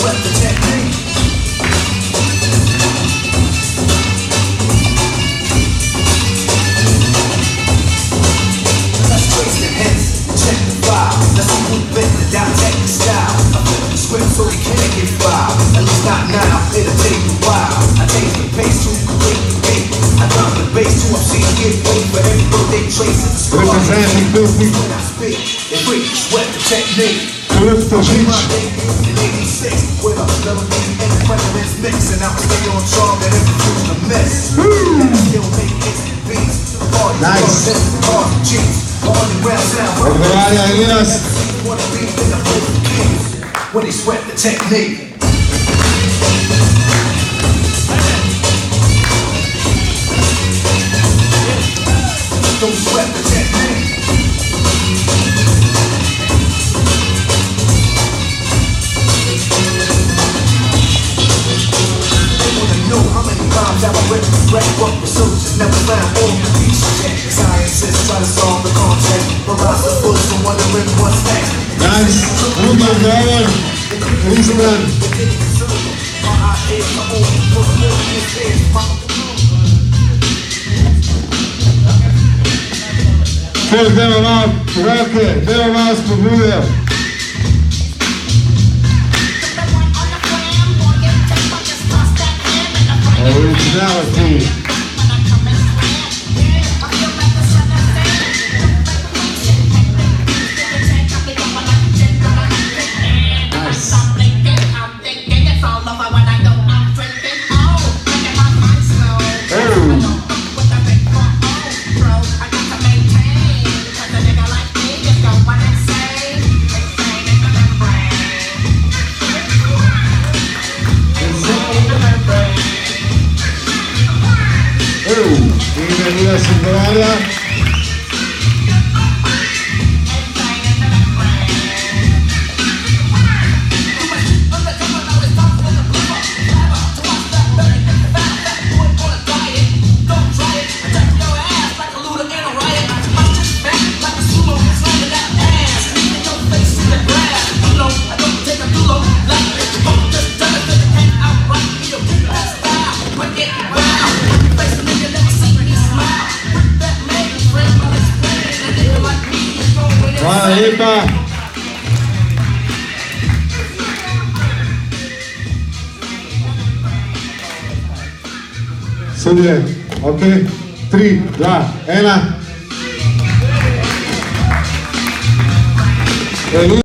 sweat the technique. Let's trace your hits, check the file. Let's see who bit the dissect the style. I flip the script so you can't get filed. At least not now, it'll take a while. I change the pace to complete the beat. I drop the bass to I'm seeing get wait for every birthday trace of the score. Representing Filthy. When I speak, they freak, sweat the technique. Filthy Beach. In 86, with a melody and the president's mix, and I was stay on charm and introduce the mess. Still make hits, beats, all these Nice. all the G's, all the round sound. Odgovarja Elias. Wanna be in the place of kings when they sweat the technique. Don't sweat the technique. They wanna know how many rhymes I've written. Rap up with soldiers, never found all the beats. Scientists try to solve the concept, but rise the bullets from wondering what's next. Nice. Drugi odgovor. Kristijan. Čovjek nema malo roke, nema malo spodbude. Originality. Elias odgovarja. Hvala lijepa. Sudje, ok, 3, 2, 1.